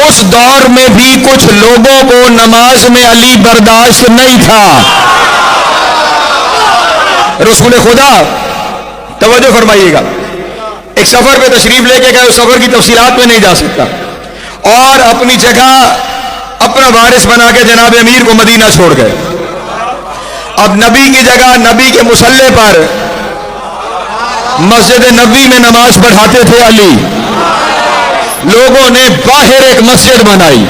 اس دور میں بھی کچھ لوگوں کو نماز میں علی برداشت نہیں تھا. رسول خدا توجہ فرمائیے گا, ایک سفر پہ تشریف لے کے گئے, اس سفر کی تفصیلات میں نہیں جا سکتا, اور اپنی جگہ اپنا وارث بنا کے جناب امیر کو مدینہ چھوڑ گئے. اب نبی کی جگہ نبی کے مصلی پر مسجد نبی میں نماز پڑھاتے تھے علی. لوگوں نے باہر ایک مسجد بنائی,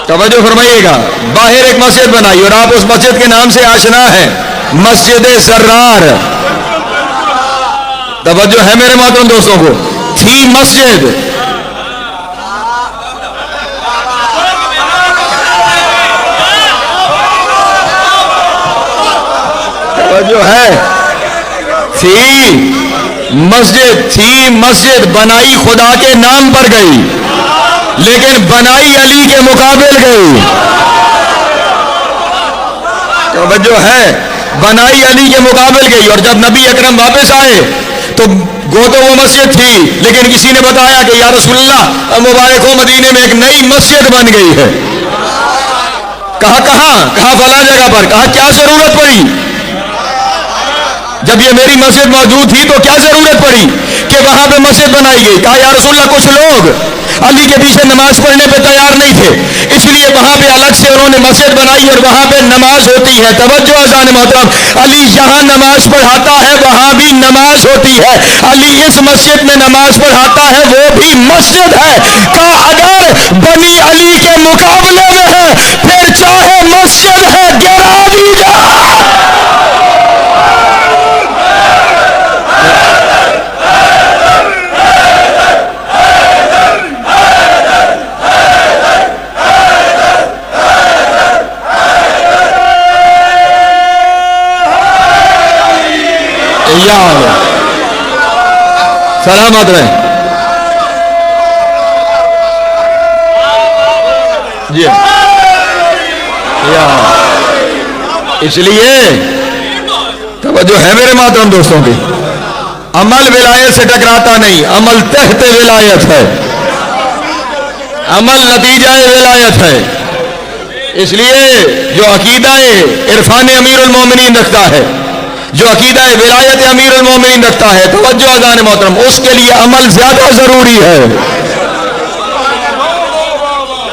توجہ فرمائیے گا, باہر ایک مسجد بنائی, اور آپ اس مسجد کے نام سے آشنا ہیں, مسجد زرار. توجہ ہے میرے محترم دوستوں کو, تھی مسجد. توجہ ہے, تھی مسجد بنائی خدا کے نام پر گئی, لیکن بنائی علی کے مقابل گئی. توجہ ہے, بنائی علی کے مقابل گئی. اور جب نبی اکرم واپس آئے تو گو تو وہ مسجد تھی, لیکن کسی نے بتایا کہ یا رسول اللہ مبارک ہو, مدینے میں ایک نئی مسجد بن گئی ہے. کہا فلاں جگہ پر. کہا کیا ضرورت پڑی, جب یہ میری مسجد موجود تھی تو کیا ضرورت پڑی کہ وہاں پہ مسجد بنائی گئی. کہا یا رسول اللہ کچھ لوگ علی کے پیچھے نماز پڑھنے پہ تیار نہیں تھے, اس لیے وہاں پہ الگ سے انہوں نے مسجد بنائی اور وہاں پہ نماز ہوتی ہے. توجہ اذان محترم, علی جہاں نماز پڑھاتا ہے وہاں بھی نماز ہوتی ہے. علی اس مسجد میں نماز پڑھاتا ہے, وہ بھی مسجد ہے. کہا اگر بنی علی کے مقابلے میں ہے پھر چاہے مسجد ہے گرا دی جائے. سلامت رہے جی. اس لیے توجہ ہے میرے محترم دوستوں کی, عمل ولایت سے ٹکراتا نہیں, عمل تحت ولایت ہے, عمل نتیجہ ولایت ہے. اس لیے جو عقیدہ عرفان امیر المومنین رکھتا ہے, جو عقیدہ ولایت امیر المومنین رکھتا ہے, توجہ اذان محترم, اس کے لیے عمل زیادہ ضروری ہے.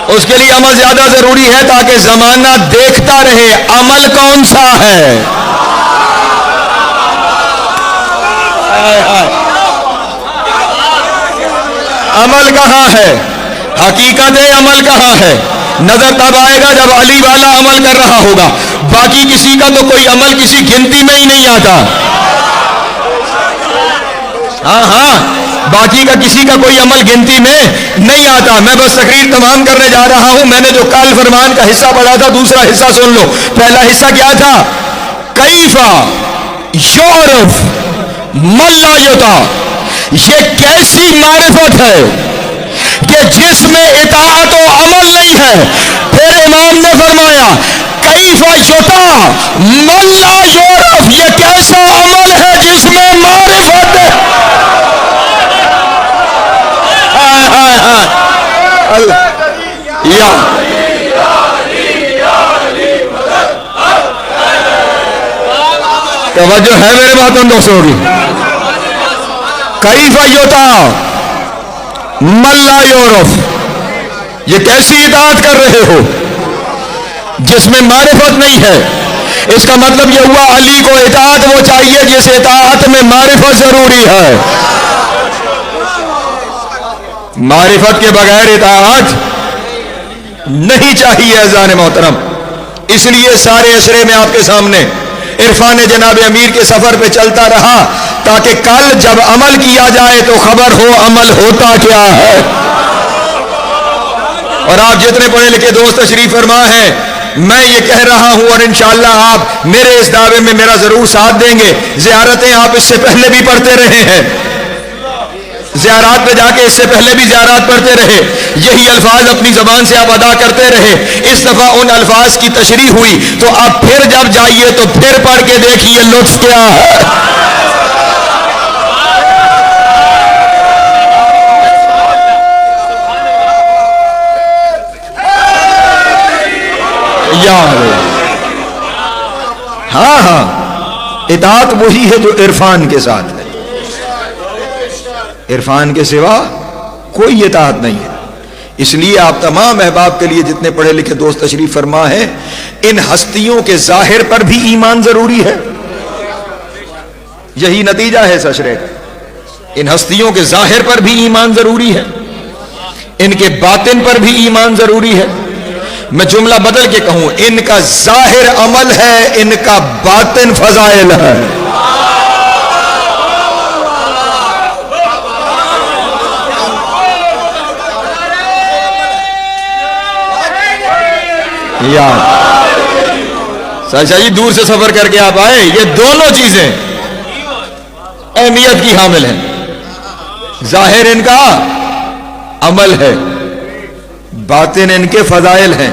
اس کے لیے عمل زیادہ ضروری ہے تاکہ زمانہ دیکھتا رہے عمل کون سا ہے. عمل کہاں ہے, حقیقت عمل کہاں ہے. نظر تب آئے گا جب علی والا عمل کر رہا ہوگا. باقی کسی کا تو کوئی عمل کسی گنتی میں ہی نہیں آتا. ہاں, باقی کا کسی کا کوئی عمل گنتی میں نہیں آتا. میں بس تقریر تمام کرنے جا رہا ہوں. میں نے جو کل فرمان کا حصہ پڑھا تھا, دوسرا حصہ سن لو. پہلا حصہ کیا تھا, کیفا یعرف من لا یطاع. یہ کیسی معرفت ہے کہ جس میں اطاعت و عمل نہیں ہے. پھر امام نے فرمایا کیفا یطاع من لا یعرف. یہ کیسا عمل ہے جس میں معرفت ہے. توجہ ہے میرے باتوں دوستوں کی. کیفا یطاع من لا یعرف. یہ کیسی اطاعت کر رہے ہو جس میں معرفت نہیں ہے. اس کا مطلب یہ ہوا علی کو اطاعت وہ چاہیے جس اطاعت میں معرفت ضروری ہے. معرفت کے بغیر اطاعت نہیں چاہیے اذان محترم. اس لیے سارے عشرے میں آپ کے سامنے عرفان جناب امیر کے سفر پہ چلتا رہا تاکہ کل جب عمل کیا جائے تو خبر ہو عمل ہوتا کیا ہے. اور آپ جتنے پڑھے لکھے دوست تشریف فرما ہیں, میں یہ کہہ رہا ہوں اور انشاءاللہ آپ میرے اس دعوے میں میرا ضرور ساتھ دیں گے. زیارتیں آپ اس سے پہلے بھی پڑھتے رہے ہیں, زیارات پہ جا کے اس سے پہلے بھی زیارات پڑھتے رہے, یہی الفاظ اپنی زبان سے آپ ادا کرتے رہے. اس دفعہ ان الفاظ کی تشریح ہوئی تو آپ پھر جب جائیے تو پھر پڑھ کے دیکھیے لطف کیا ہے. ہاں ہاں اطاعت وہی ہے جو عرفان کے ساتھ ہے، عرفان کے سوا کوئی اطاعت نہیں ہے۔ اس لیے آپ تمام احباب کے لیے جتنے پڑھے لکھے دوست تشریف فرما ہے، ان ہستیوں کے ظاہر پر بھی ایمان ضروری ہے، یہی نتیجہ ہے سشرے کا۔ ان ہستیوں کے ظاہر پر بھی ایمان ضروری ہے، ان کے باطن پر بھی ایمان ضروری ہے۔ میں جملہ بدل کے کہوں، ان کا ظاہر عمل ہے، ان کا باطن فضائل ہے۔ یاد سچا جی، دور سے سفر کر کے آپ آئے، یہ دونوں چیزیں اہمیت کی حامل ہیں۔ ظاہر ان کا عمل ہے، باطن ان کے فضائل ہیں۔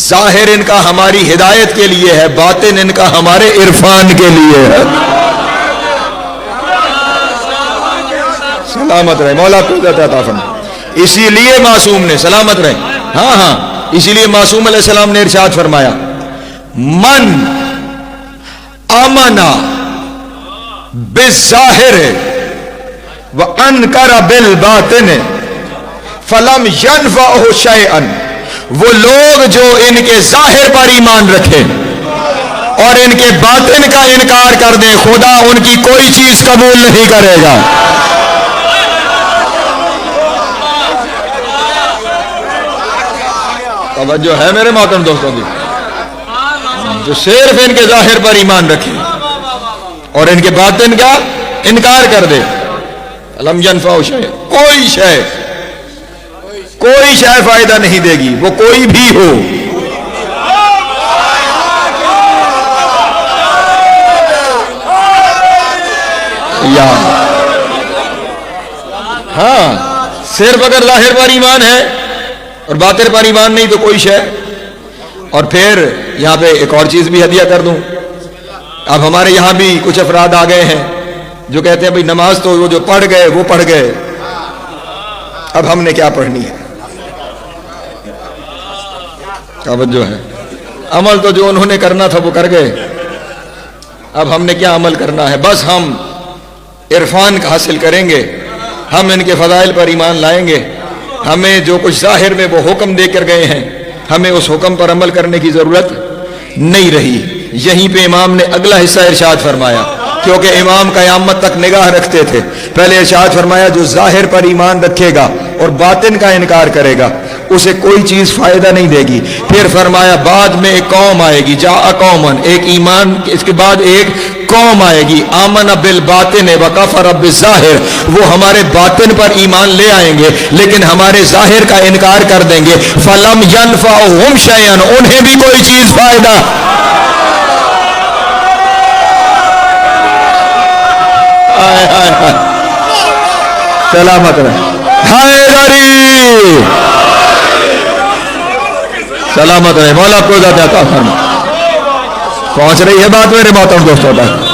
ظاہر ان کا ہماری ہدایت کے لیے ہے، باطن ان کا ہمارے عرفان کے لیے ہے۔ سلامت رہے مولا کو عطا فرمائے۔ اسی لیے معصوم نے سلامت رہے، ہاں ہاں اسی لیے معصوم علیہ السلام نے ارشاد فرمایا، من آمنا بالظاہر وانکر بالباطن فلم ینفعہ شیئا، وہ لوگ جو ان کے ظاہر پر ایمان رکھیں اور ان کے باطن کا انکار کر دیں، خدا ان کی کوئی چیز قبول نہیں کرے گا۔ توجہ ہے میرے محترم دوستوں کی، جو صرف ان کے ظاہر پر ایمان رکھے اور ان کے باطن کا انکار کر دے، لم ينفع شيء، کوئی شے فائدہ نہیں دے گی، وہ کوئی بھی ہو۔ یا ہاں صرف اگر ظاہر پر ایمان ہے اور باطن پر ایمان نہیں تو کوئی شے۔ اور پھر یہاں پہ ایک اور چیز بھی ہدیہ کر دوں، اب ہمارے یہاں بھی کچھ افراد آ گئے ہیں جو کہتے ہیں بھئی نماز تو وہ جو پڑھ گئے وہ پڑھ گئے، اب ہم نے کیا پڑھنی ہے؟ توجہ ہے، عمل تو جو انہوں نے کرنا تھا وہ کر گئے، اب ہم نے کیا عمل کرنا ہے؟ بس ہم عرفان حاصل کریں گے، ہم ان کے فضائل پر ایمان لائیں گے، ہمیں جو کچھ ظاہر میں وہ حکم دے کر گئے ہیں ہمیں اس حکم پر عمل کرنے کی ضرورت نہیں رہی۔ یہیں پہ امام نے اگلا حصہ ارشاد فرمایا، کیونکہ امام قیامت تک نگاہ رکھتے تھے۔ پہلے ارشاد فرمایا جو ظاہر پر ایمان رکھے گا اور باطن کا انکار کرے گا اسے کوئی چیز فائدہ نہیں دے گی۔ پھر فرمایا بعد میں ایک قوم آئے گی، جاء قومن، ایک ایمان، اس کے بعد ایک قوم آئے گی، آمن بالباطن وکفر بالظاہر، وہ ہمارے باطن پر ایمان لے آئیں گے لیکن ہمارے ظاہر کا انکار کر دیں گے، فلم ینفعہم شیئا، انہیں بھی کوئی چیز فائدہ۔ سلامت رہے حیدری، سلامت رہے مولا کو ذات عطا فرمائے۔ پہنچ رہی ہے بات میرے محترم دوستوں تک؟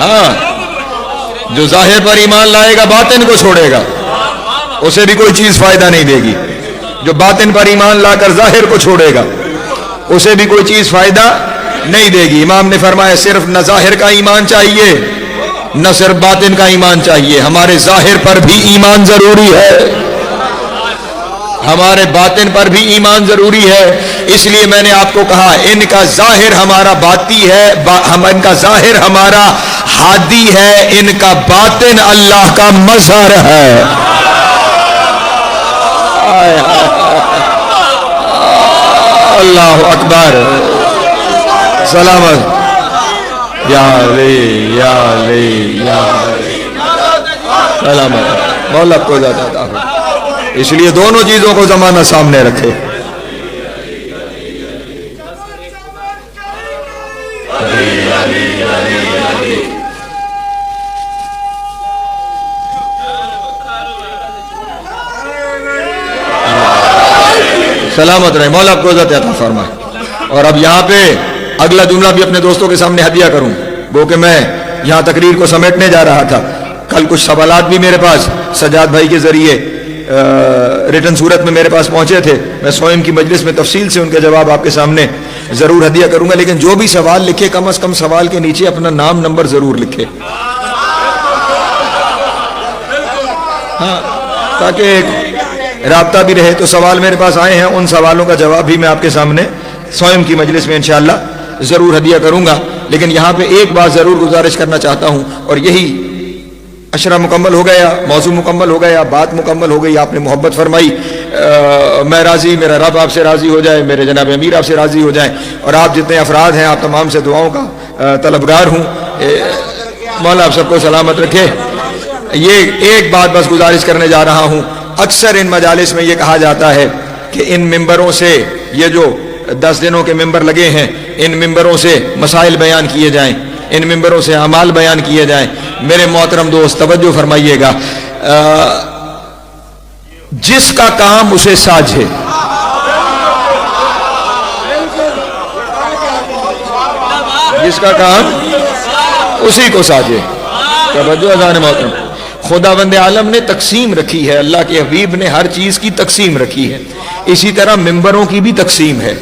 ہاں جو ظاہر پر ایمان لائے گا باطن کو چھوڑے گا اسے بھی کوئی چیز فائدہ نہیں دے گی، جو باطن پر ایمان لا کر ظاہر کو چھوڑے گا اسے بھی کوئی چیز فائدہ نہیں دے گی۔ امام نے فرمایا صرف نہ ظاہر کا ایمان چاہیے نہ صرف باطن کا ایمان چاہیے، ہمارے ظاہر پر بھی ایمان ضروری ہے، ہمارے باطن پر بھی ایمان ضروری ہے۔ اس لیے میں نے آپ کو کہا ان کا ظاہر ہمارا باطی ہے، ان کا ظاہر ہمارا ہادی ہے، ان کا باطن اللہ کا مظہر ہے۔ اللہ اکبر، سلامت، یا علی یا علی یا علی، سلامت مولا کو ذات عطا فرمائے۔ اس لیے دونوں چیزوں کو زمانہ سامنے رکھے۔ سلامت رہے مولا کو ذات عطا فرمائے۔ اور اب یہاں پہ اگلا جملہ بھی اپنے دوستوں کے سامنے ہدیہ کروں، وہ کہ میں یہاں تقریر کو سمیٹنے جا رہا تھا، کل کچھ سوالات بھی میرے پاس سجاد بھائی کے ذریعے ریٹن صورت میں میرے پاس پہنچے تھے. میں سوئم کی مجلس میں تفصیل سے ان کے جواب آپ کے سامنے ضرور ہدیہ کروں گا. لیکن جو بھی سوال لکھے کم از کم سوال کے نیچے اپنا نام نمبر ضرور لکھے, ہاں, تاکہ رابطہ بھی رہے. تو سوال میرے پاس آئے ہیں, ان سوالوں کا جواب بھی میں آپ کے سامنے سوئم کی مجلس میں انشاءاللہ ضرور ہدیہ کروں گا. لیکن یہاں پہ ایک بات ضرور گزارش کرنا چاہتا ہوں, اور یہی عشرہ مکمل ہو گیا, موضوع مکمل ہو گیا, بات مکمل ہو گئی, آپ نے محبت فرمائی. میں راضی, میرا رب آپ سے راضی ہو جائے, میرے جناب امیر آپ سے راضی ہو جائیں, اور آپ جتنے افراد ہیں آپ تمام سے دعاؤں کا طلبگار ہوں. مولا آپ سب کو سلامت رکھے. یہ ایک بات بس گزارش کرنے جا رہا ہوں. اکثر ان مجالس میں یہ کہا جاتا ہے کہ ان ممبروں سے, یہ جو 10 دنوں کے ممبر لگے ہیں, ان ممبروں سے مسائل بیان کیے جائیں, ان ممبروں سے اعمال بیان کیے جائیں. میرے محترم دوست توجہ فرمائیے گا, جس کا کام اسے ساجھے, جس کا کام اسی کو ساجھے. توجہ اذان محترم, خداوند عالم نے تقسیم رکھی ہے, اللہ کے حبیب نے ہر چیز کی تقسیم رکھی ہے. اسی طرح ممبروں کی بھی تقسیم ہے.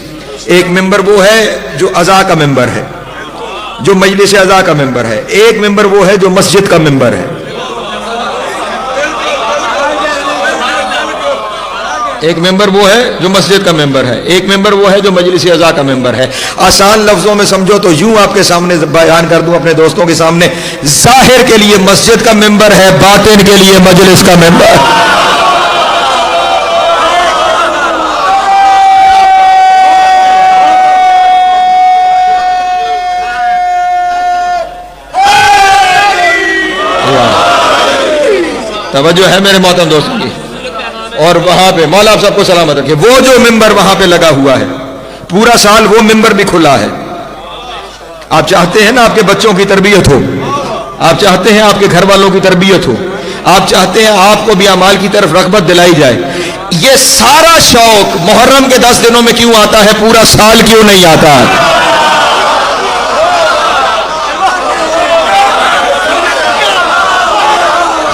ایک ممبر وہ ہے جو اعضاء کا ممبر ہے, جو مجلس اعضاء کا ممبر ہے. ایک ممبر وہ ہے جو مسجد کا ممبر ہے. ایک ممبر وہ ہے جو مسجد کا ممبر ہے, ایک ممبر وہ ہے جو مجلس اعضاء کا ممبر ہے. آسان لفظوں میں سمجھو تو یوں آپ کے سامنے بیان کر دوں اپنے دوستوں کے سامنے, ظاہر کے لیے مسجد کا ممبر ہے, باطن کے لیے مجلس کا ممبر. توجہ ہے میرے محترم دوستوں کی. اور وہاں پہ مولا آپ سب کو سلامت رکھے, وہ جو ممبر وہاں پہ لگا ہوا ہے پورا سال وہ ممبر بھی کھلا ہے. آپ چاہتے ہیں نا آپ کے بچوں کی تربیت ہو, آپ چاہتے ہیں آپ کے گھر والوں کی تربیت ہو, آپ چاہتے ہیں آپ کو بھی اعمال کی طرف رغبت دلائی جائے. یہ سارا شوق محرم کے 10 دنوں میں کیوں آتا ہے, پورا سال کیوں نہیں آتا؟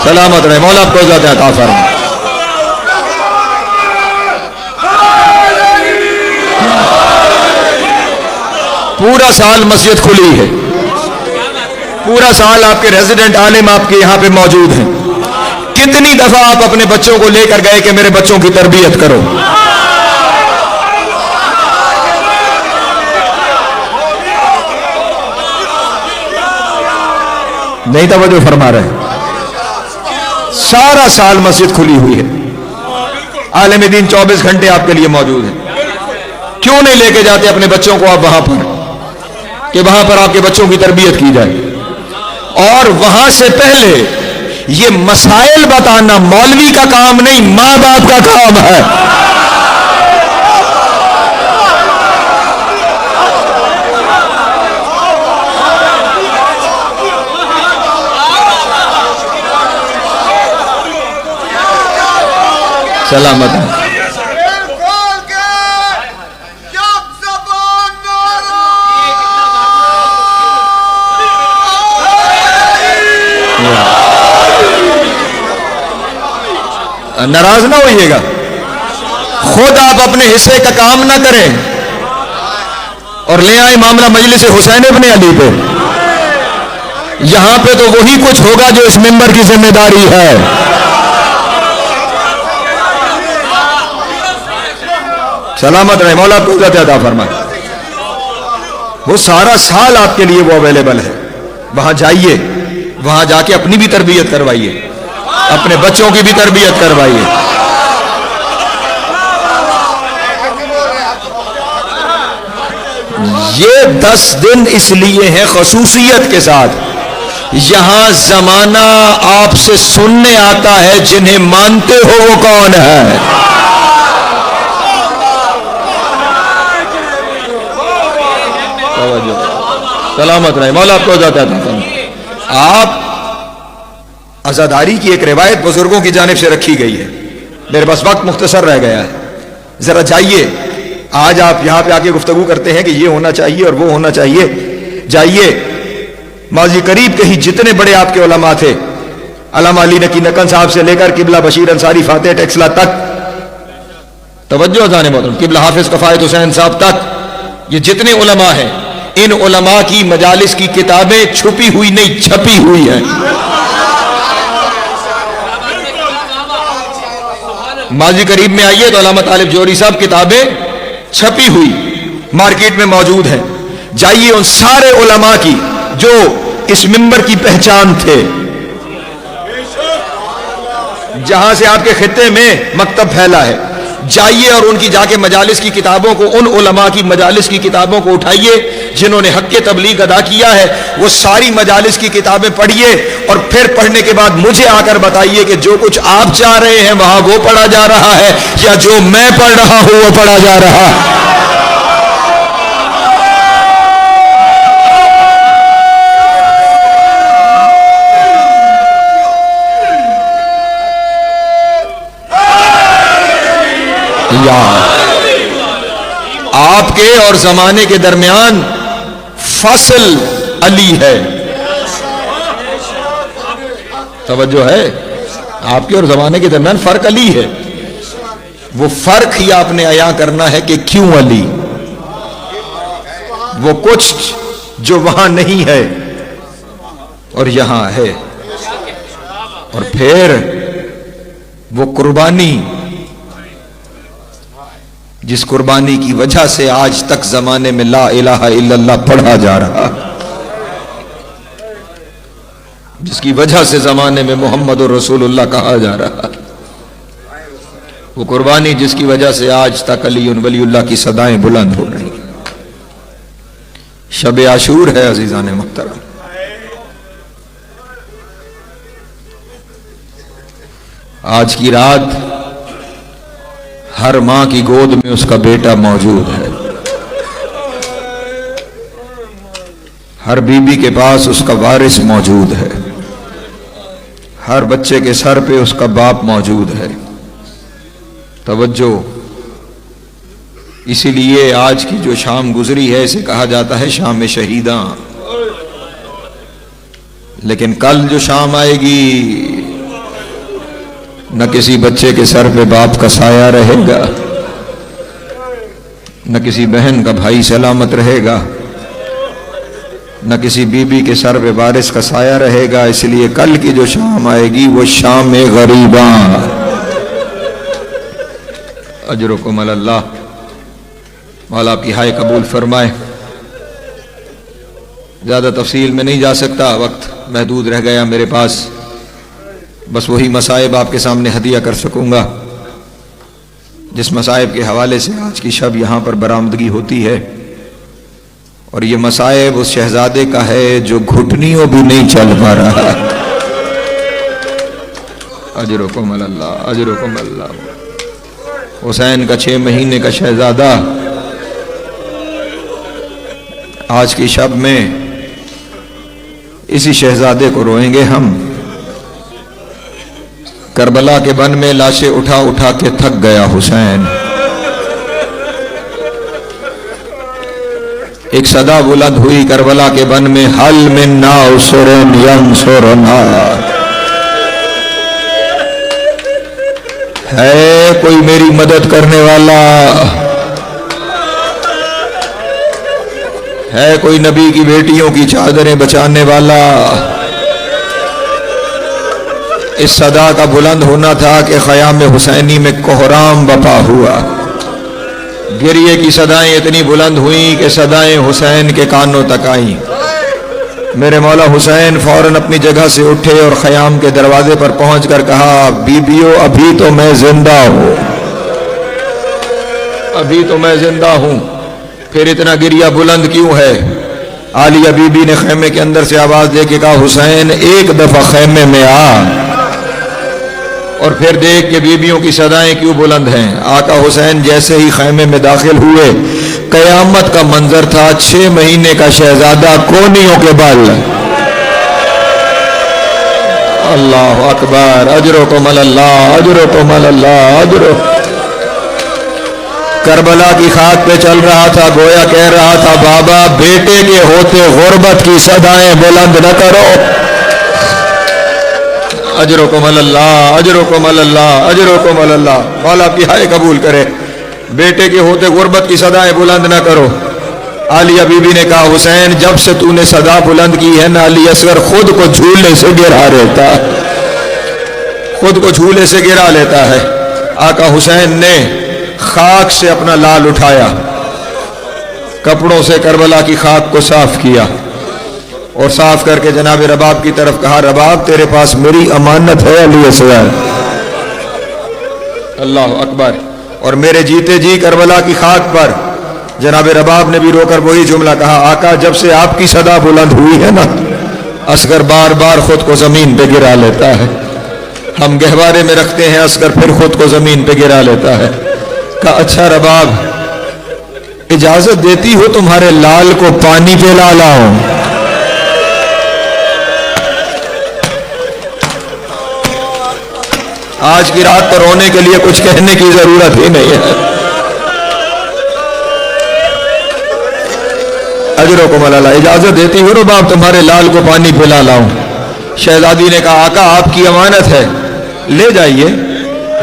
سلامت رہے, مولا آپ کو زیادہ عطا فرمائے. پورا سال مسجد کھلی ہے, پورا سال آپ کے ریزیڈنٹ عالم آپ کے یہاں پہ موجود ہیں. کتنی دفعہ آپ اپنے بچوں کو لے کر گئے کہ میرے بچوں کی تربیت کرو؟ نہیں توجہ فرما رہے. سارا سال مسجد کھلی ہوئی ہے, عالم دین 24 گھنٹے آپ کے لیے موجود ہے. کیوں نہیں لے کے جاتے اپنے بچوں کو آپ وہاں پر, کہ وہاں پر آپ کے بچوں کی تربیت کی جائے؟ اور وہاں سے پہلے یہ مسائل بتانا مولوی کا کام نہیں, ماں باپ کا کام ہے. سلامت ہے. ناراض نہ ہوئیے گا, خود آپ اپنے حصے کا کام نہ کریں اور لے آئیں معاملہ مجلس حسین ابن علی پہ. یہاں پہ تو وہی کچھ ہوگا جو اس ممبر کی ذمہ داری ہے. سلامت رہے, مولا آپ کو عزت عطا فرمائے. وہ سارا سال آپ کے لیے وہ اویلیبل ہے. وہاں جائیے, وہاں جا کے اپنی بھی تربیت کروائیے, اپنے بچوں کی بھی تربیت کروائیے. یہ 10 دن اس لیے ہیں خصوصیت کے ساتھ, یہاں زمانہ آپ سے سننے آتا ہے جنہیں مانتے ہو وہ کون ہے. سلامت رہے, مولا آپ کو جاتا تھا. آپ عزاداری کی ایک روایت بزرگوں کی جانب سے رکھی گئی ہے. میرے پاس وقت مختصر رہ گیا ہے, ذرا جائیے. آج آپ یہاں پہ آ کے گفتگو کرتے ہیں کہ یہ ہونا چاہیے اور وہ ہونا چاہیے. جائیے ماضی قریب کے ہی جتنے بڑے آپ کے علماء تھے علامہ علی نقی نقن صاحب سے لے کر قبلہ بشیر انصاری فاتح ٹیکسلا تک، توجہ جانے محترم، قبلہ حافظ کفایت حسین صاحب تک، یہ جتنے علماء ہیں، ان علماء کی مجالس کی کتابیں چھپی ہوئی نہیں، چھپی ہوئی ہیں۔ ماضی قریب میں آئیے تو علامہ طالب جوہری صاحب کتابیں چھپی ہوئی مارکیٹ میں موجود ہیں، جائیے ان سارے علماء کی جو اس منبر کی پہچان تھے، جہاں سے آپ کے خطے میں مکتب پھیلا ہے، جائیے اور ان کی جا کے مجالس کی کتابوں کو، ان علماء کی مجالس کی کتابوں کو اٹھائیے جنہوں نے حق تبلیغ ادا کیا ہے، وہ ساری مجالس کی کتابیں پڑھیے، اور پھر پڑھنے کے بعد مجھے آ کر بتائیے کہ جو کچھ آپ چاہ رہے ہیں وہاں وہ پڑھا جا رہا ہے یا جو میں پڑھ رہا ہوں وہ پڑھا جا رہا ہے۔ آپ کے اور زمانے کے درمیان فصل علی ہے، توجہ ہے، آپ کے اور زمانے کے درمیان فرق علی ہے، وہ فرق ہی آپ نے عیاں کرنا ہے کہ کیوں علی، وہ کچھ جو وہاں نہیں ہے اور یہاں ہے، اور پھر وہ قربانی جس قربانی کی وجہ سے آج تک زمانے میں لا الہ الا اللہ پڑھا جا رہا، جس کی وجہ سے زمانے میں محمد رسول اللہ کہا جا رہا، وہ قربانی جس کی وجہ سے آج تک علی ولی اللہ کی صدائیں بلند ہو رہی۔ شب عاشور ہے عزیزان محترم، آج کی رات ہر ماں کی گود میں اس کا بیٹا موجود ہے، ہر بیوی کے پاس اس کا وارث موجود ہے، ہر بچے کے سر پہ اس کا باپ موجود ہے۔ توجہ، اسی لیے آج کی جو شام گزری ہے اسے کہا جاتا ہے شام شہیداں، لیکن کل جو شام آئے گی نہ کسی بچے کے سر پہ باپ کا سایہ رہے گا، نہ کسی بہن کا بھائی سلامت رہے گا، نہ کسی بیوی کے سر پہ وارث کا سایہ رہے گا۔ اس لیے کل کی جو شام آئے گی وہ شام غریباں۔ اجرکم اللہ، مولا آپ کی ہائے قبول فرمائے۔ زیادہ تفصیل میں نہیں جا سکتا، وقت محدود رہ گیا میرے پاس، بس وہی مصائب آپ کے سامنے ہدیہ کر سکوں گا جس مصائب کے حوالے سے آج کی شب یہاں پر برآمدگی ہوتی ہے، اور یہ مصائب اس شہزادے کا ہے جو گھٹنیوں بھی نہیں چل پا رہا۔ اجرکم اللہ، اجرکم اللہ۔ حسین کا 6 مہینے کا شہزادہ آج کی شب میں اسی شہزادے کو روئیں گے ہم۔ کربلا کے بن میں لاشیں اٹھا اٹھا کے تھک گیا حسین، ایک صدا بلند ہوئی کربلا کے بن میں، حل من ناصر ینصرنا، ہے کوئی میری مدد کرنے والا، ہے کوئی نبی کی بیٹیوں کی چادریں بچانے والا۔ اس صدا کا بلند ہونا تھا کہ خیام حسینی میں کوہرام بپا ہوا، گریے کی صدائیں اتنی بلند ہوئیں کہ صدائیں حسین کے کانوں تک آئیں۔ میرے مولا حسین فوراً اپنی جگہ سے اٹھے اور خیام کے دروازے پر پہنچ کر کہا، بیبیو ابھی تو میں زندہ ہوں، ابھی تو میں زندہ ہوں، پھر اتنا گریہ بلند کیوں ہے؟ عالیہ بی بی نے خیمے کے اندر سے آواز دے کے کہا، حسین ایک دفعہ خیمے میں آ اور پھر دیکھ کہ بیبیوں کی صدائیں کیوں بلند ہیں۔ آقا حسین جیسے ہی خیمے میں داخل ہوئے، قیامت کا منظر تھا، 6 مہینے کا شہزادہ کونیوں کے بال۔ اللہ اکبر، اجرکم اللہ، اجرکم اللہ، اجرو۔ کربلا کی خاک پہ چل رہا تھا، گویا کہہ رہا تھا، بابا بیٹے کے ہوتے غربت کی صدائیں بلند نہ کرو۔ اجرکم اللہ اجرکم اللہ اجرکم اللہ. مولا آپ کی ہائے قبول کرے. بیٹے کے ہوتے غربت کی صدائیں بلند نہ کرو. عالیہ بی بی نے کہا حسین جب سے تو نے صدا بلند کی ہے نا علی اصغر خود کو جھولے سے گرا لیتا ہے, خود کو جھولے سے گرا لیتا ہے. آقا حسین نے خاک سے اپنا لال اٹھایا, کپڑوں سے کربلا کی خاک کو صاف کیا اور صاف کر کے جناب رباب کی طرف کہا رباب تیرے پاس میری امانت ہے علی اصغر. اللہ اکبر. اور میرے جیتے جی کربلا کی خاک پر جناب رباب نے بھی رو کر وہی جملہ کہا آقا جب سے آپ کی صدا بلند ہوئی ہے نا اصغر بار بار خود کو زمین پہ گرا لیتا ہے. ہم گہوارے میں رکھتے ہیں اصغر پھر خود کو زمین پہ گرا لیتا ہے. کہا اچھا رباب اجازت دیتی ہو تمہارے لال کو پانی پہ لا لاؤں. آج کی رات پر رونے کے لیے کچھ کہنے کی ضرورت ہی نہیں ہے. اجرکم اللہ. اجازت دیتی ہو رباب تمہارے لال کو پانی پلا لاؤں. شہزادی نے کہا آقا آپ کی امانت ہے, لے جائیے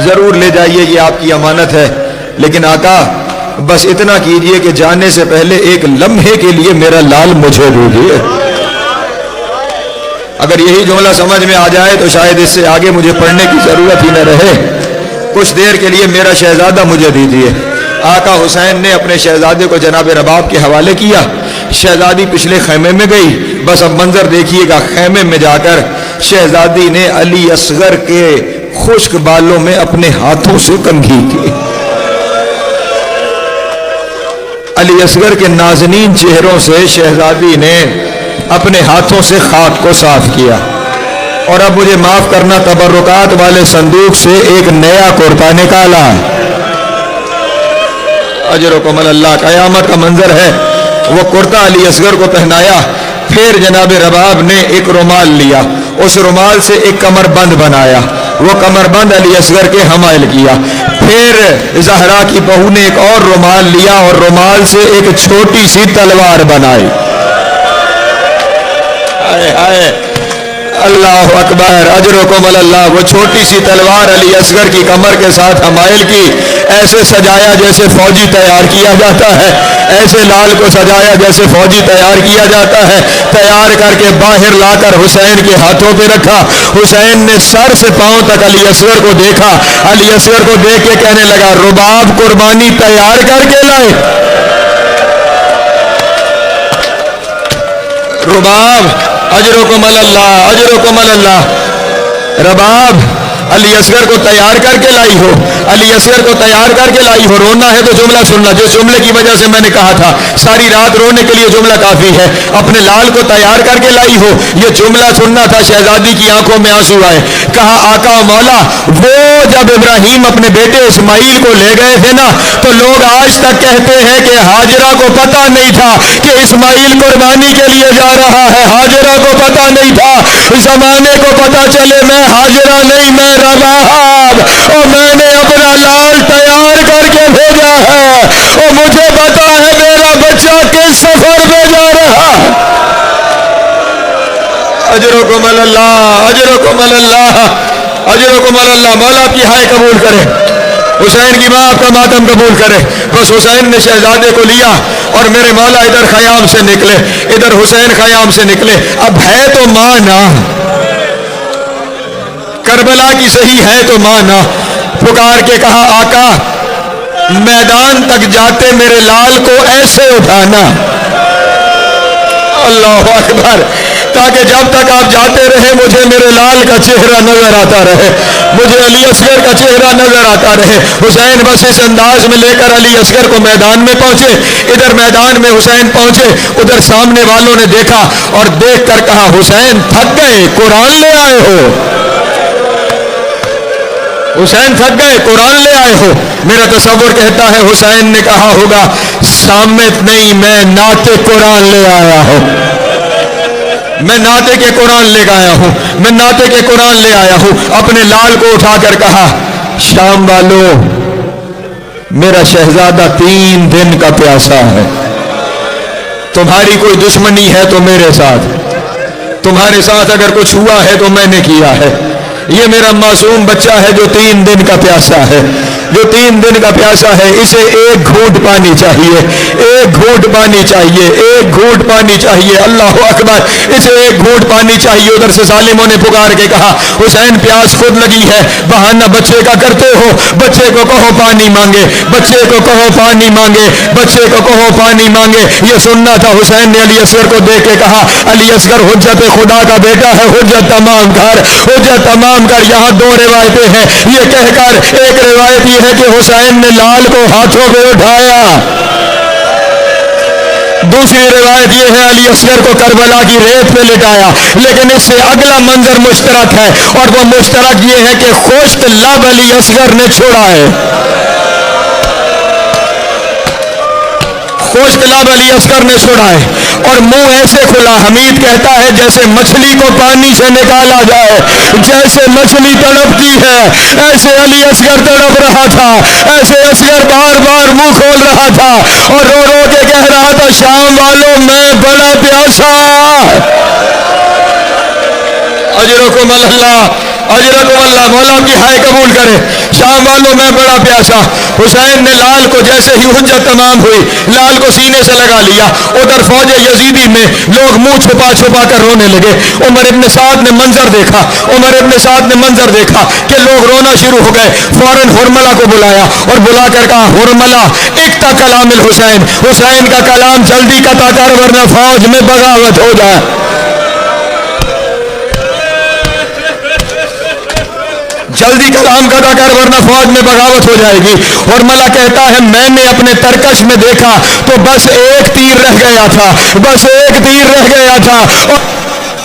ضرور لے جائیے, یہ آپ کی امانت ہے, لیکن آقا بس اتنا کیجئے کہ جانے سے پہلے ایک لمحے کے لیے میرا لال مجھے دیجیے. اگر یہی جملہ سمجھ میں آ جائے تو شاید اس سے آگے مجھے پڑھنے کی ضرورت ہی نہ رہے. کچھ دیر کے لیے میرا شہزادہ مجھے دیجیے. آقا حسین نے اپنے شہزادے کو جناب رباب کے حوالے کیا. شہزادی پچھلے خیمے میں گئی. بس اب منظر دیکھیے گا, خیمے میں جا کر شہزادی نے علی اصغر کے خشک بالوں میں اپنے ہاتھوں سے کنگھی کی. علی اصغر کے نازنین چہروں سے شہزادی نے اپنے ہاتھوں سے خاک کو صاف کیا. اور اب مجھے معاف کرنا تبرکات والے صندوق سے ایک نیا کرتا نکالا. اجرکم اللہ. قیامت کا منظر ہے. وہ کرتا علی اصغر کو پہنایا. پھر جناب رباب نے ایک رومال لیا, اس رومال سے ایک کمر بند بنایا, وہ کمر بند علی اصغر کے حمائل کیا. پھر زہرا کی بہو نے ایک اور رومال لیا اور رومال سے ایک چھوٹی سی تلوار بنائی. اللہ اکبر. اجرکم اللہ. وہ چھوٹی سی تلوار علی اصغر کی کمر کے ساتھ حمائل کی. ایسے سجایا جیسے فوجی تیار کیا جاتا ہے, ایسے لال کو سجایا جیسے فوجی تیار کیا جاتا ہے. تیار کر کے باہر لا کر حسین کے ہاتھوں پہ رکھا. حسین نے سر سے پاؤں تک علی اصغر کو دیکھا. علی اصغر کو دیکھ کے کہنے لگا رباب قربانی تیار کر کے لائے. رباب اجرکم اللہ اجرکم اللہ. رباب علی اصغر کو تیار کر کے لائی ہو, علی اصغر کو تیار کر کے لائی ہو. رونا ہے تو جملہ سننا, جس جملے کی وجہ سے میں نے کہا تھا ساری رات رونے کے لیے جملہ کافی ہے. اپنے لال کو تیار کر کے لائی ہو, یہ جملہ سننا تھا. شہزادی کی آنکھوں میں آنسو آئے. کہا آقا مولا وہ جب ابراہیم اپنے بیٹے اسماعیل کو لے گئے تھے نا تو لوگ آج تک کہتے ہیں کہ ہاجرہ کو پتہ نہیں تھا کہ اسماعیل قربانی کے لیے جا رہا ہے. ہاجرہ کو پتہ نہیں تھا. زمانے کو پتہ چلے میں ہاجرہ نہیں میں رباب, اور میں نے اپنا لال تیار کر کے بھیجا ہے, اور مجھے پتا ہے میرا بچہ کس سفر میں جا رہا. اجرکم اللہ اجرکم اللہ اجرکم اللہ. مولا آپ کی ہائے قبول کرے, حسین کی ماں آپ کا ماتم قبول کرے. بس حسین نے شہزادے کو لیا اور میرے مولا ادھر خیام سے نکلے, ادھر حسین خیام سے نکلے. اب ہے تو ماں نا, کربلا کی صحیح ہے تو ماں نا. پکار کے کہا آقا میدان تک جاتے میرے لال کو ایسے اٹھانا. اللہ اکبر. تاکہ جب تک آپ جاتے رہے مجھے میرے لال کا چہرہ نظر آتا رہے, مجھے علی اصغر کا چہرہ نظر آتا رہے. حسین بس اس انداز میں لے کر علی اصغر کو میدان میں پہنچے. ادھر میدان میں حسین پہنچے, ادھر سامنے والوں نے دیکھا اور دیکھ کر کہا حسین تھک گئے قرآن لے آئے ہو, حسین تھک گئے قرآن لے آئے ہو. میرا تصور کہتا ہے حسین نے کہا ہوگا سامت نہیں میں نعت قرآن لے آیا ہوں, میں نعت کے قرآن لے آیا ہوں, میں نعت کے قرآن لے آیا ہوں. اپنے لال کو اٹھا کر کہا شام والوں میرا شہزادہ 3 دن کا پیاسا ہے, تمہاری کوئی دشمنی ہے تو میرے ساتھ, تمہارے ساتھ اگر کچھ ہوا ہے تو میں نے کیا ہے. یہ میرا معصوم بچہ ہے جو 3 دن کا پیاسا ہے، جو 3 دن کا پیاسا ہے، اسے 1 گھونٹ پانی چاہیے، 1 گھونٹ پانی چاہیے، 1 گھونٹ پانی چاہیے۔ اللہ اکبر، اسے 1 گھونٹ پانی چاہیے۔ ادھر سے ظالموں نے پکار کے کہا حسین پیاس خود لگی ہے، بہانہ بچے کا کرتے ہو، بچے کو کہو پانی مانگے، بچے کو کہو پانی مانگے، بچے کو کہو پانی مانگے۔ یہ سننا تھا۔ حسین نے علی اصغر کو دیکھ کے کہا علی اصغر حجت خدا کا بیٹا ہے، حجت تمام کر، حجت تمام کر۔ یہاں 2 روایتیں ہیں، یہ کہہ کر ایک روایت یہ ہے کہ حسین نے لال کو ہاتھوں پہ اٹھایا، دوسری روایت یہ ہے علی اصغر کو کربلا کی ریت پہ لٹایا۔ لیکن اس سے اگلا منظر مشترک ہے، اور وہ مشترک یہ ہے کہ خشک لب علی اصغر نے چھوڑا ہے، خشک لب علی اصغر نے چھوڑا ہے، اور منہ ایسے کھلا۔ حمید کہتا ہے جیسے مچھلی کو پانی سے نکالا جائے، جیسے مچھلی تڑپتی ہے ایسے علی اصغر تڑپ رہا تھا، ایسے اصغر بار بار منہ کھول رہا تھا اور رو رو کے کہہ رہا تھا شام والوں میں بڑا پیاسا، اجرکم اللہ، اجرکم اللہ، مولا کی ہائے قبول کرے۔ شام والوں میں بڑا پیاسا۔ حسین نے لال کو جیسے ہی حجت تمام ہوئی لال کو سینے سے لگا لیا۔ ادھر فوج یزیدی میں لوگ منہ چھپا چھپا کر رونے لگے۔ عمر ابن سعد نے منظر دیکھا، عمر ابن سعد نے منظر دیکھا کہ لوگ رونا شروع ہو گئے۔ فوراً حرملہ کو بلایا اور بلا کر کہا حرملہ اقتا کلام الحسین، حسین کا کلام جلدی قطع کر ورنہ فوج میں بغاوت ہو جائے۔ جلدی کلام قطع کر ورنہ فوج میں بغاوت ہو جائے گی۔ حرملہ کہتا ہے میں نے اپنے ترکش میں دیکھا تو بس 1 تیر رہ گیا تھا، بس 1 تیر رہ گیا تھا،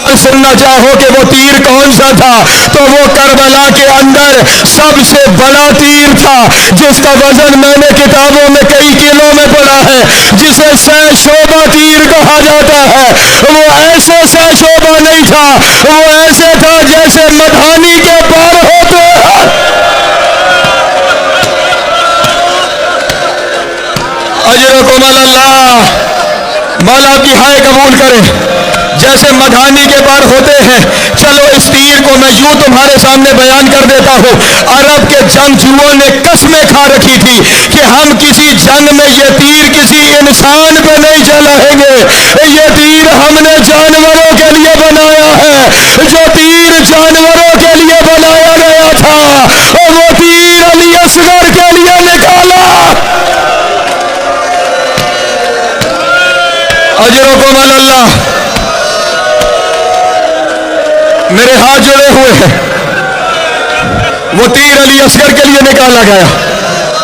اور سننا چاہو کہ وہ تیر کون سا تھا تو وہ کربلا کے اندر سب سے بڑا تیر تھا، جس کا وزن میں نے کتابوں میں کئی کلو میں پڑھا ہے، جسے 100 شعبہ تیر کہا جاتا ہے۔ وہ ایسے 100 شعبہ نہیں تھا، وہ ایسے تھا جیسے مدھانی کے پر ہوتے ہیں۔ اجرکم اللہ، مولا کی ہائے قبول کرے۔ جیسے مدھانی کے بار ہوتے ہیں۔ چلو اس تیر کو میں یوں تمہارے سامنے بیان کر دیتا ہوں۔ عرب کے جنگجوؤں نے قسمیں کھا رکھی تھی کہ ہم کسی جنگ میں یہ تیر کسی انسان پہ نہیں چلائیں گے، یہ تیر ہم نے جانوروں کے لیے بنایا ہے۔ جو تیر جانوروں کے لیے بنایا گیا تھا وہ تیر علی اصغر کے لیے نکالا۔ اجرکم اللہ، میرے ہاتھ جڑے ہوئے ہیں، وہ تیر علی اصغر کے لیے نکالا گیا۔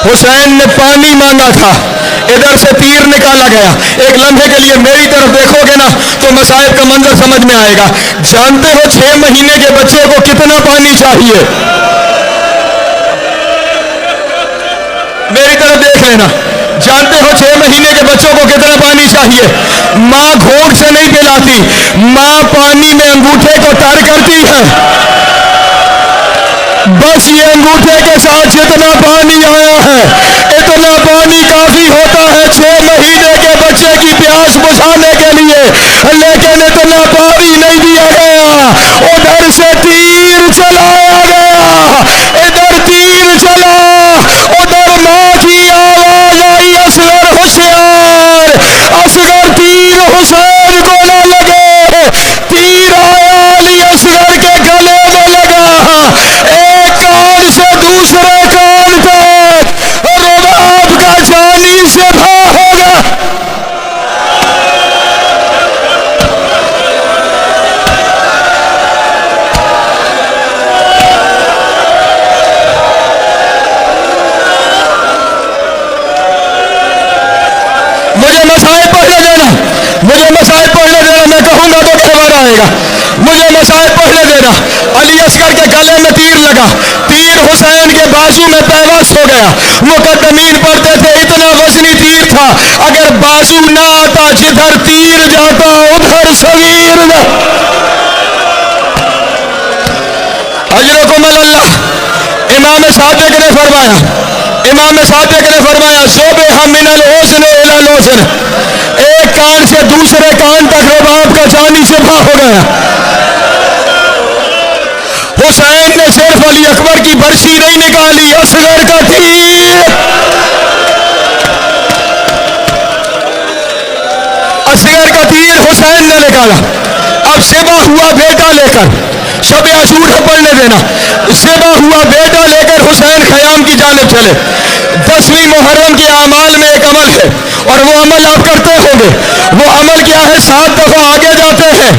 حسین نے پانی مانگا تھا، ادھر سے تیر نکالا گیا۔ ایک لمحے کے لیے میری طرف دیکھو گے نا تو مصائب کا منظر سمجھ میں آئے گا۔ جانتے ہو 6 مہینے کے بچے کو کتنا پانی چاہیے؟ میری طرف دیکھ لینا۔ جانتے ہو 6 مہینے کے بچوں کو کتنا پانی چاہیے؟ ماں گھونٹ سے نہیں پلاتی، ماں پانی میں انگوٹھے کو تر کرتی ہے، بس یہ انگوٹھے کے ساتھ جتنا پانی آیا ہے اتنا پانی کافی ہوتا ہے 6 مہینے کے بچے کی پیاس بجھانے کے لیے، لیکن اتنا پانی نہیں دیا گیا۔ ادھر سے تیر چلایا گیا، ادھر تیر چلا، ادھر ماں کی آواز آئی اصغر ہوشیار، اصغر تیر حسین کو نہ لگے۔ تیر آیا علی اصغر کے گلے میں لگا، ایک کان سے دوسرے کان تک رباب کا جانی شفا ہوگا۔ مجھے مسائل پڑھنے دینا، مجھے مسائل پڑھنے دینا، میں کہوں گا تو خبر آئے گا۔ مجھے مسائل پڑھنے دینا۔ علی اصغر کے گلے میں تیر لگا، تیر حسین کے بازو میں پیوست ہو گیا۔ مقدمین پڑھتے تھے اتنا وزنی تیر تھا، اگر بازو نہ آتا جدھر تیر جاتا ادھر صغیر نہ۔ اجرکم اللہ، امام صادق نے فرمایا، امام صادق نے فرمایا ذبح من الاذن الى الاذن، ایک کان سے دوسرے کان تک رباب کا جانی شفا ہو گیا۔ حسین نے علی اکبر کی برسی نہیں نکالی، اصغر کا تیر، اصغر کا تیر حسین نے نکالا۔ اب ذبح ہوا بیٹا لے کر، شب عاشور ہے پڑھنے دینا، ذبح ہوا بیٹا لے کر حسین خیام کی جانب چلے۔ 10ویں محرم کے اعمال میں ایک عمل ہے اور وہ عمل آپ کرتے ہوں گے۔ وہ عمل کیا ہے؟ 7 دفعہ آگے جاتے ہیں،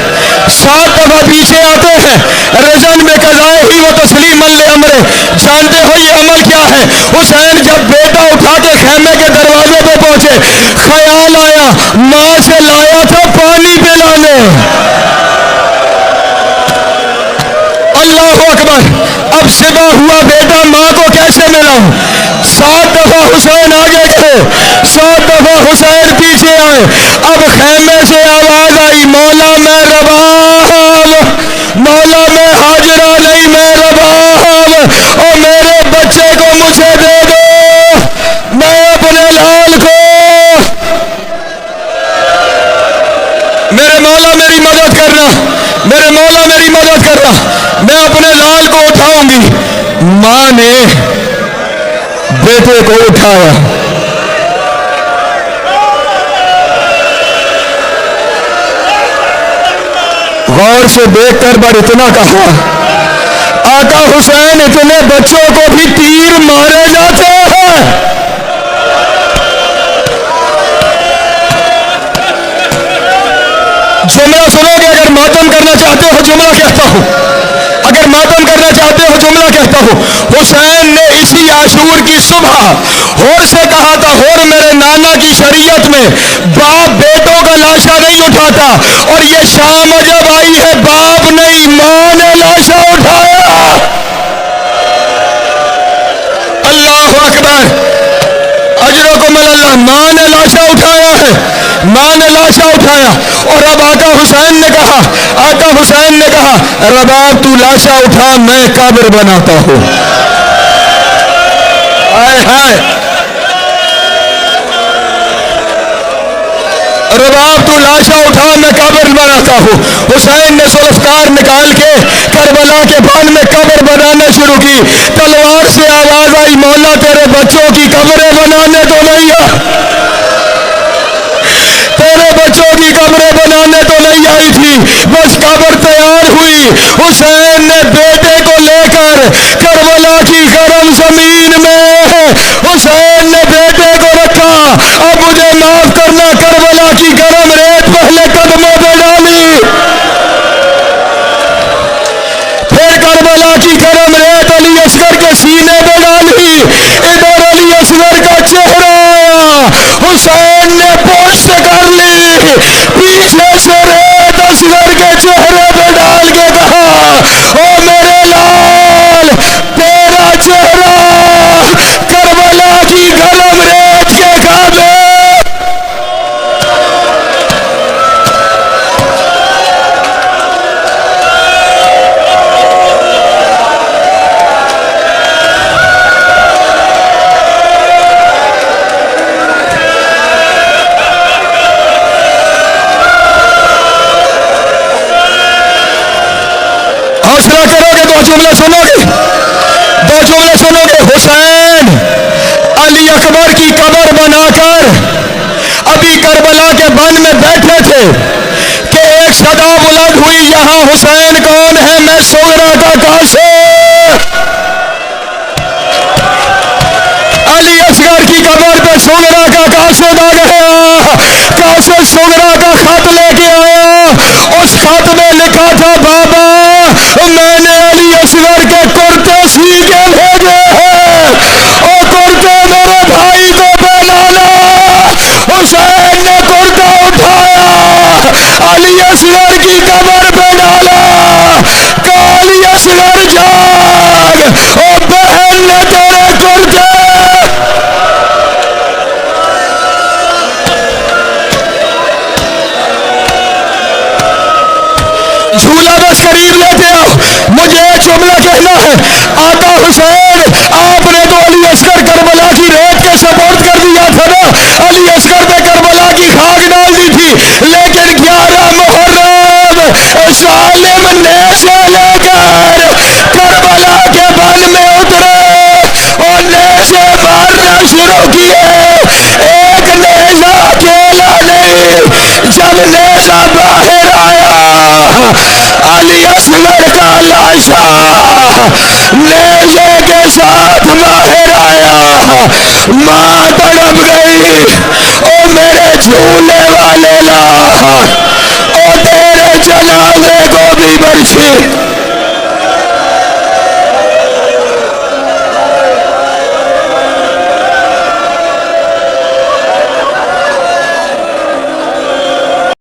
7 دفعہ پیچھے آتے ہیں، رجن میں قضائے ہی و تسلیم امرے۔ جانتے ہو یہ عمل کیا ہے؟ حسین جب بیٹا اٹھا کے خیمے کے دروازے پہ پہنچے، خیال آیا ماں سے لایا تھا پانی پلانے۔ اللہ اکبر۔ اب ذبح ہوا بیٹا ماں کو کیسے ملاؤں؟ 7 دفعہ حسین آگے گئے، 7 دفعہ حسین پیچھے آئے۔ اب خیمے سے آواز آئی مولا میں رباب، مولا میں حاجرہ نہیں میں رباب، اور میرے بچے کو مجھے دے دو، میں اپنے لال کو، میرے مولا میری مدد کرنا، میرے مولا میری مدد کرنا، میں اپنے لال کو اٹھاؤں گی۔ ماں نے بیٹے کو اٹھایا، غور سے دیکھ کر بڑھ اتنا کہا آقا حسین اتنے بچوں کو بھی تیر مارے جاتے ہیں؟ جملہ سنو گے، اگر ماتم کرنا چاہتے ہو جملہ کہتا ہوں، اگر ماتم کرنا چاہتے ہو جملہ کہتا ہوں۔ حسین نے اسی عاشور کی صبح ہور سے کہا تھا، ہور میرے نانا کی شریعت میں باپ بیٹوں کا لاشا نہیں اٹھاتا، اور یہ شام جب آئی ہے باپ نہیں ماں نے لاشا اٹھایا۔ اللہ اکبر، اجرکم اللہ، ماں نے لاشا اٹھایا ہے، ماں نے لاشا اٹھایا۔ اور اب آقا حسین نے کہا، آقا حسین نے کہا رباب تو لاشا اٹھا میں قبر بناتا ہوں۔ ہائے ہائے، رباب تو لاشا اٹھا میں قبر بناتا ہوں۔ حسین نے ذوالفقار نکال کے کربلا کے بان میں قبر بنانا شروع کی۔ تلوار سے آواز آئی مولا تیرے بچوں کی قبریں بنانے تو نہیں آ، تیرے بچوں کی قبریں بنانے تو نہیں آئی تھی، بس قبر تیار ہوئی۔ حسین نے بیٹے کو لے کر کربلا کی گرم زمین میں حسین نے بیٹے کو رکھا۔ اب مجھے معاف کرنا، کربلا کی گرم ریت پہلے قدموں پہ ڈالی، پھر کربلا کی گرم ریت علی اصغر کے سینے پہ ڈالی۔ ادھر علی اصغر کا چہرہ آیا، حسین نے پوچھ کر لی، پیچھے سے ریت اصغر کے چہرے پہ ڈال کے کہا او میرے لال تیرا چہرہ کربلا کی گرم ریت کے قابل۔ حوصلہ کرو گے، 2 جملے سنو گے، 2 جملے سنو گے۔ حسین علی اکبر کی قبر بنا کر ابھی کربلا کے بن میں بیٹھے تھے کہ ایک صدا بلند ہوئی، یہاں حسین کون ہے؟ میں صغرا کا قاسم۔ علی اصغر کی قبر پہ صغرا کا قاسم آ گیا، قاسم صغرا کا خط لے کے آیا۔ اس خط میں لکھا تھا بابا میں نے علی اصغر کے کرتے سی کے بھیجے ہیں، اور کرتے میرے بھائی کو پہنانا۔ حسین نے کرتا اٹھایا، علی اصغر کی قبر پہ ڈالا، کہا علی اصغر جاگ، اور بہن نے تیرے کرتے۔ جھولا بس قریب لیتے آؤ، مجھے ایک جملہ کہنا ہے۔ آقا حسین آپ نے تو علی اصغر کربلا کی ریت کے سپورٹ کر دیا تھا نا، علی اصغر پہ کربلا کی خاک ڈال دی تھی، لیکن 11 محرم ظالم نے سے لے کر کربلا کے میدان میں اترے اور نیزے مارنا شروع کیے. ایک نیزہ اکیلا نہیں، جب نیزہ باہر آیا علی اصغر کا لاشا نیزے کے ساتھ باہر آیا. ماں تڑپ گئی، او میرے جھولے والے لا، او تیرے جنازے کو بھی برچھی